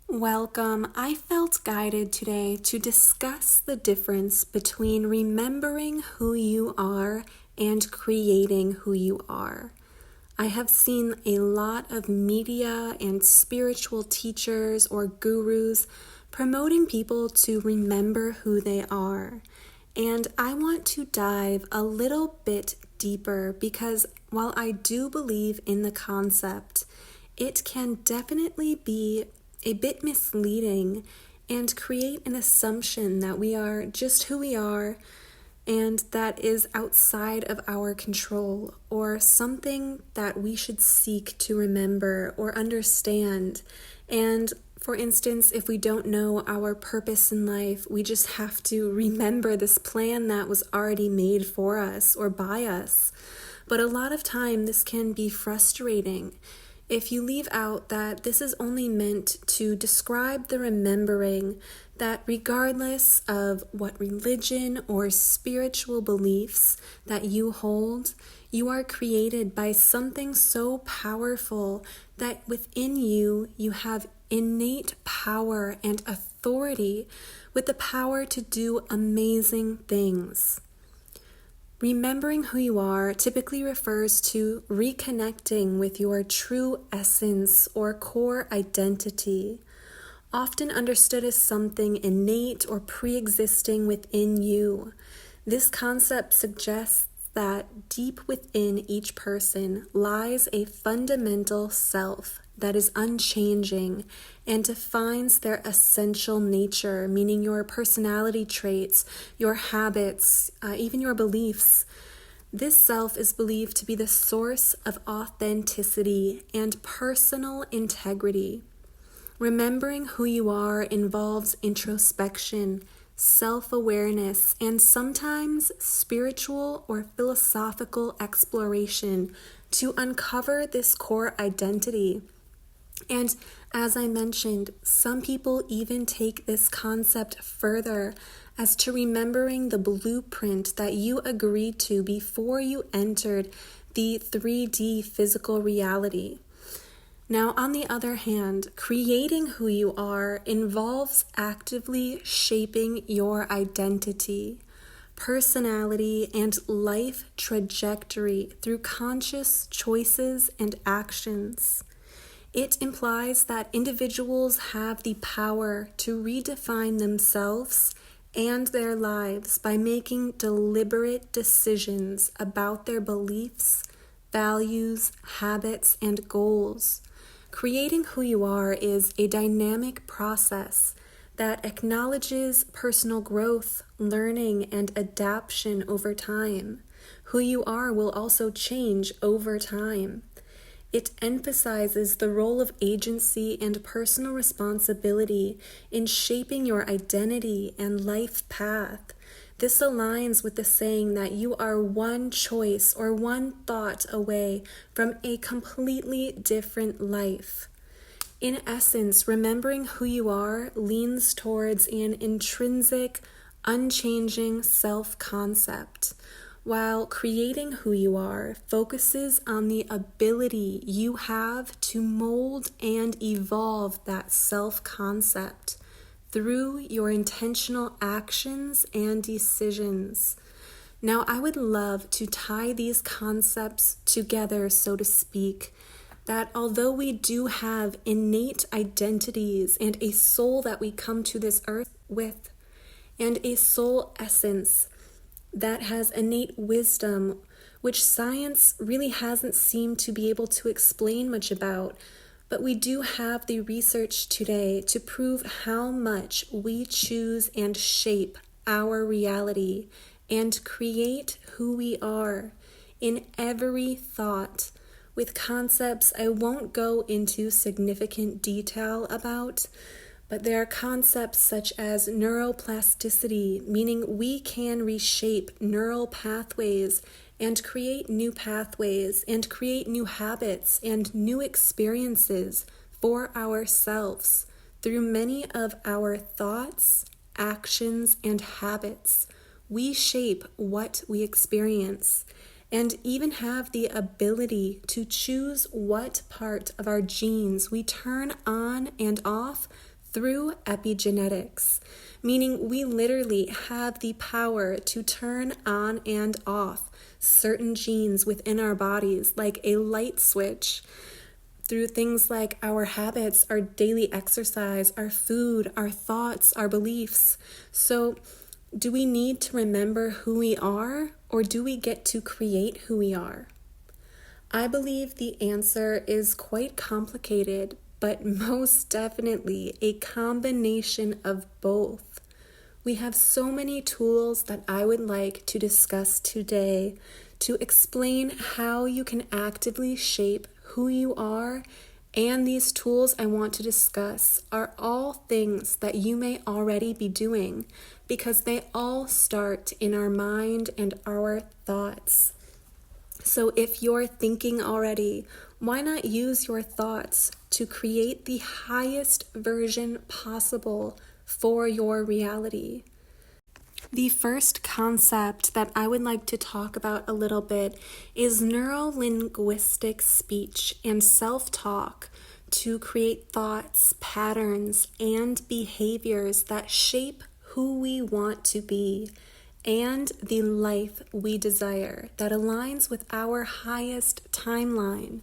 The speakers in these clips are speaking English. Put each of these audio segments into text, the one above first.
Welcome. I felt guided today to discuss the difference between remembering who you are and creating who you are. I have seen a lot of media and spiritual teachers or gurus promoting people to remember who they are. And I want to dive a little bit deeper because while I do believe in the concept, it can definitely be a bit misleading and create an assumption that we are just who we are and that is outside of our control or something that we should seek to remember or understand. And for instance, if we don't know our purpose in life, we just have to remember this plan that was already made for us or by us. But a lot of time this can be frustrating if you leave out that this is only meant to describe the remembering that regardless of what religion or spiritual beliefs that you hold, you are created by something so powerful that within you have innate power and authority with the power to do amazing things. Remembering who you are typically refers to reconnecting with your true essence or core identity, often understood as something innate or pre-existing within you. This concept suggests that deep within each person lies a fundamental self that is unchanging and defines their essential nature, meaning your personality traits, your habits, even your beliefs. This self is believed to be the source of authenticity and personal integrity. Remembering who you are involves introspection, self-awareness, and sometimes spiritual or philosophical exploration to uncover this core identity. And as I mentioned, some people even take this concept further as to remembering the blueprint that you agreed to before you entered the 3D physical reality. Now, on the other hand, creating who you are involves actively shaping your identity, personality, and life trajectory through conscious choices and actions. It implies that individuals have the power to redefine themselves and their lives by making deliberate decisions about their beliefs, values, habits, and goals. Creating who you are is a dynamic process that acknowledges personal growth, learning, and adaptation over time. Who you are will also change over time. It emphasizes the role of agency and personal responsibility in shaping your identity and life path. This aligns with the saying that you are one choice or one thought away from a completely different life. In essence, remembering who you are leans towards an intrinsic, unchanging self-concept, while creating who you are focuses on the ability you have to mold and evolve that self-concept through your intentional actions and decisions. Now, I would love to tie these concepts together, so to speak, that although we do have innate identities and a soul that we come to this earth with, and a soul essence that has innate wisdom, which science really hasn't seemed to be able to explain much about, but we do have the research today to prove how much we choose and shape our reality and create who we are in every thought, with concepts I won't go into significant detail about, but there are concepts such as neuroplasticity, meaning we can reshape neural pathways and create new pathways and create new habits and new experiences for ourselves through many of our thoughts, actions, and habits. We shape what we experience and even have the ability to choose what part of our genes we turn on and off through epigenetics, meaning we literally have the power to turn on and off certain genes within our bodies like a light switch through things like our habits, our daily exercise, our food, our thoughts, our beliefs. So, do we need to remember who we are, or do we get to create who we are? I believe the answer is quite complicated, but most definitely a combination of both. We have so many tools that I would like to discuss today to explain how you can actively shape who you are, and these tools I want to discuss are all things that you may already be doing because they all start in our mind and our thoughts. So if you're thinking already, why not use your thoughts to create the highest version possible for your reality? The first concept that I would like to talk about a little bit is neuro-linguistic speech and self-talk to create thoughts, patterns, and behaviors that shape who we want to be and the life we desire that aligns with our highest timeline.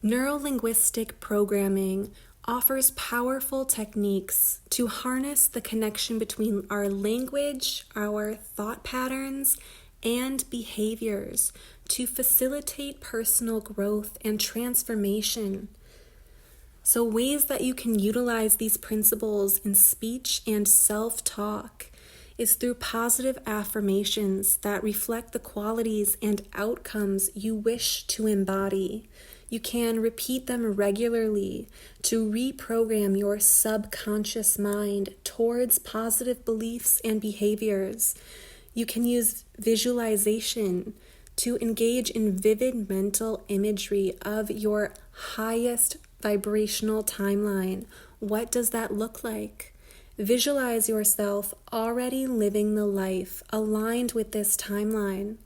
Neuro-linguistic programming offers powerful techniques to harness the connection between our language, our thought patterns, and behaviors to facilitate personal growth and transformation. So, ways that you can utilize these principles in speech and self-talk is through positive affirmations that reflect the qualities and outcomes you wish to embody. You can repeat them regularly to reprogram your subconscious mind towards positive beliefs and behaviors. You can use visualization to engage in vivid mental imagery of your highest vibrational timeline. What does that look like? Visualize yourself already living the life aligned with this timeline.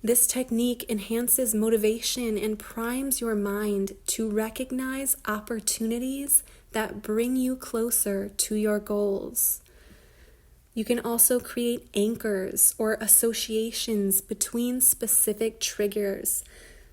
This technique enhances motivation and primes your mind to recognize opportunities that bring you closer to your goals. You can also create anchors or associations between specific triggers,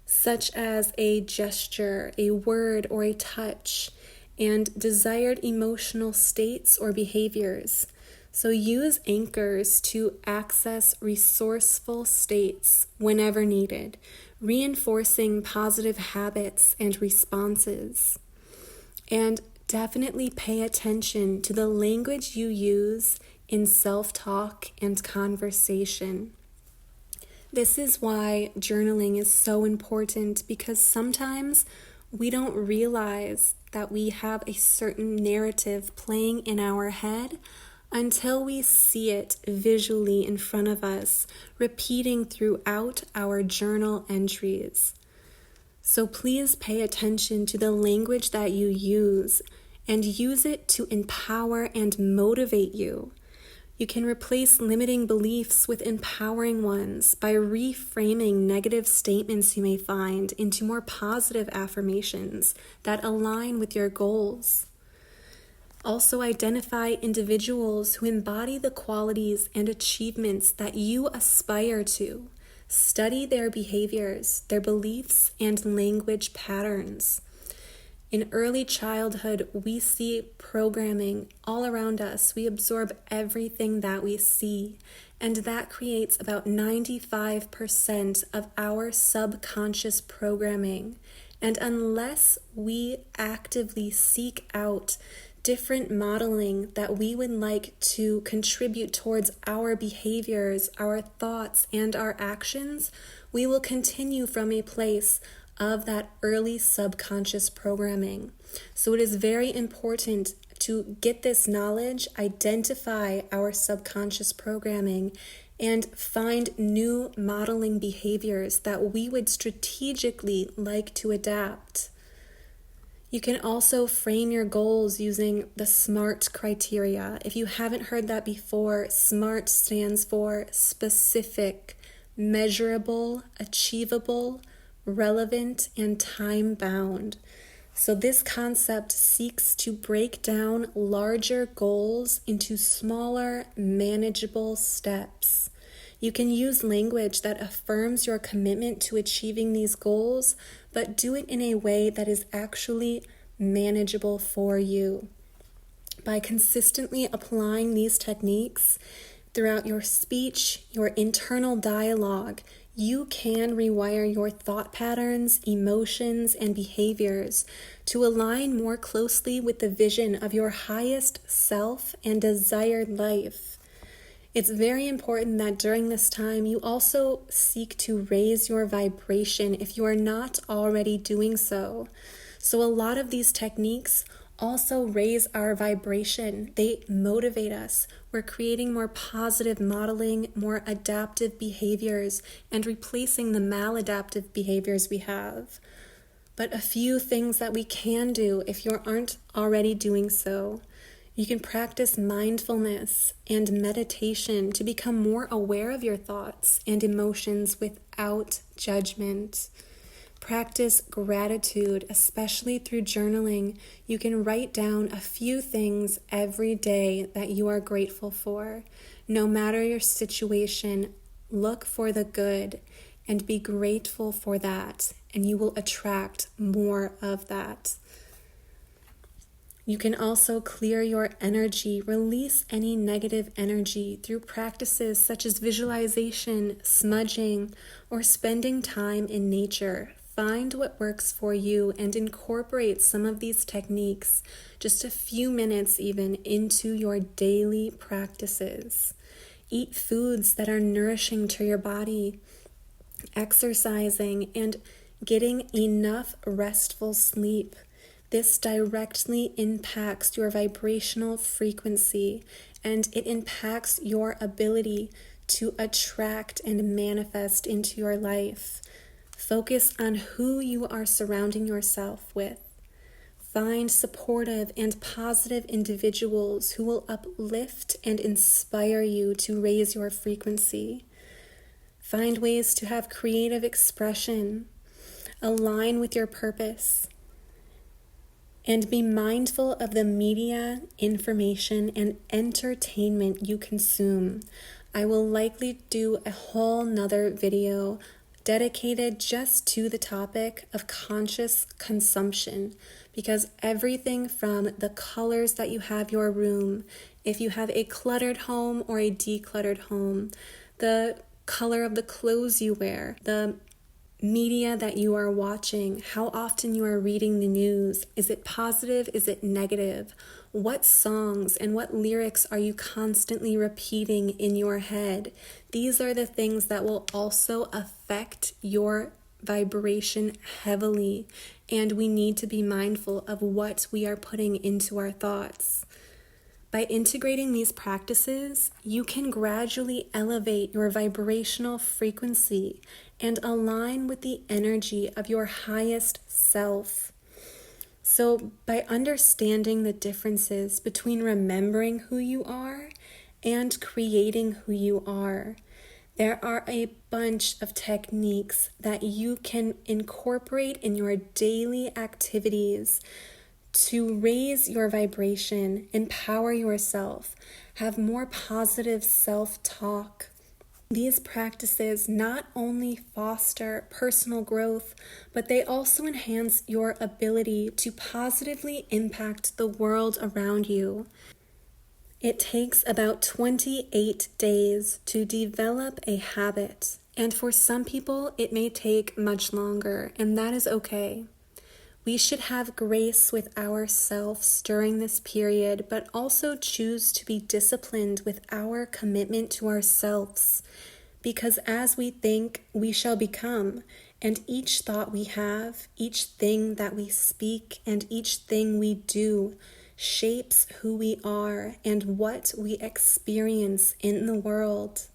such as a gesture, a word, or a touch, and desired emotional states or behaviors. So use anchors to access resourceful states whenever needed, reinforcing positive habits and responses. And definitely pay attention to the language you use in self-talk and conversation. This is why journaling is so important, because sometimes we don't realize that we have a certain narrative playing in our head until we see it visually in front of us, repeating throughout our journal entries. So please pay attention to the language that you use and use it to empower and motivate you. You can replace limiting beliefs with empowering ones by reframing negative statements you may find into more positive affirmations that align with your goals. Also, identify individuals who embody the qualities and achievements that you aspire to. Study their behaviors, their beliefs, and language patterns. In early childhood, we see programming all around us. We absorb everything that we see, and that creates about 95% of our subconscious programming. And unless we actively seek out different modeling that we would like to contribute towards our behaviors, our thoughts, and our actions, we will continue from a place of that early subconscious programming. So it is very important to get this knowledge, identify our subconscious programming, and find new modeling behaviors that we would strategically like to adapt. You can also frame your goals using the SMART criteria. If you haven't heard that before, SMART stands for specific, measurable, achievable, relevant, and time-bound. So this concept seeks to break down larger goals into smaller, manageable steps. You can use language that affirms your commitment to achieving these goals, but do it in a way that is actually manageable for you. By consistently applying these techniques throughout your speech, your internal dialogue, you can rewire your thought patterns, emotions, and behaviors to align more closely with the vision of your highest self and desired life. It's very important that during this time you also seek to raise your vibration if you are not already doing so. So a lot of these techniques also raise our vibration. They motivate us. We're creating more positive modeling, more adaptive behaviors, and replacing the maladaptive behaviors we have. But a few things that we can do if you aren't already doing so. You can practice mindfulness and meditation to become more aware of your thoughts and emotions without judgment. Practice gratitude, especially through journaling. You can write down a few things every day that you are grateful for. No matter your situation, look for the good and be grateful for that, and you will attract more of that. You can also clear your energy, release any negative energy through practices such as visualization, smudging, or spending time in nature. Find what works for you and incorporate some of these techniques, just a few minutes even, into your daily practices. Eat foods that are nourishing to your body, exercising, and getting enough restful sleep. This directly impacts your vibrational frequency, and it impacts your ability to attract and manifest into your life. Focus on who you are surrounding yourself with. Find supportive and positive individuals who will uplift and inspire you to raise your frequency. Find ways to have creative expression. Align with your purpose. And be mindful of the media, information, and entertainment you consume. I will likely do a whole nother video dedicated just to the topic of conscious consumption, because everything from the colors that you have your room, if you have a cluttered home or a decluttered home, the color of the clothes you wear, the media that you are watching, how often you are reading the news. Is it positive? Is it negative? What songs and what lyrics are you constantly repeating in your head? These are the things that will also affect your vibration heavily, and we need to be mindful of what we are putting into our thoughts. By integrating these practices, you can gradually elevate your vibrational frequency and align with the energy of your highest self. So, by understanding the differences between remembering who you are and creating who you are, there are a bunch of techniques that you can incorporate in your daily activities to raise your vibration, empower yourself, have more positive self-talk. These practices not only foster personal growth, but they also enhance your ability to positively impact the world around you. It takes about 28 days to develop a habit, and for some people it may take much longer, and that is okay. We should have grace with ourselves during this period, but also choose to be disciplined with our commitment to ourselves. Because as we think, we shall become, and each thought we have, each thing that we speak, and each thing we do shapes who we are and what we experience in the world.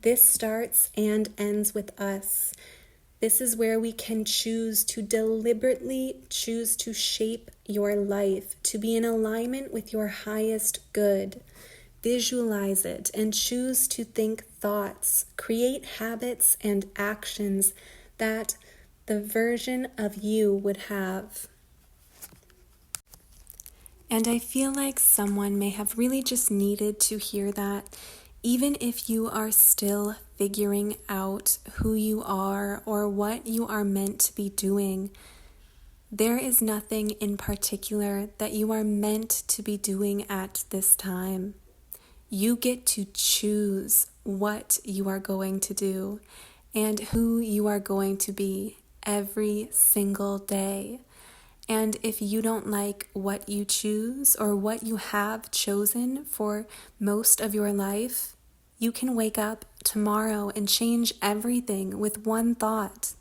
This starts and ends with us. This is where we can choose to deliberately choose to shape your life, to be in alignment with your highest good. Visualize it and choose to think thoughts, create habits and actions that the version of you would have. And I feel like someone may have really just needed to hear that, even if you are still figuring out who you are or what you are meant to be doing. There is nothing in particular that you are meant to be doing at this time. You get to choose what you are going to do and who you are going to be every single day. And if you don't like what you choose or what you have chosen for most of your life, you can wake up tomorrow and change everything with one thought.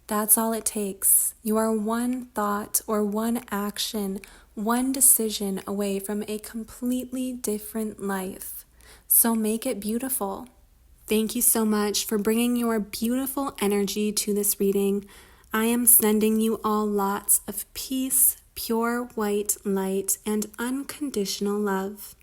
That's all it takes. You are one thought or one action, one decision away from a completely different life. So make it beautiful. Thank you so much for bringing your beautiful energy to this reading. I am sending you all lots of peace, pure white light, and unconditional love.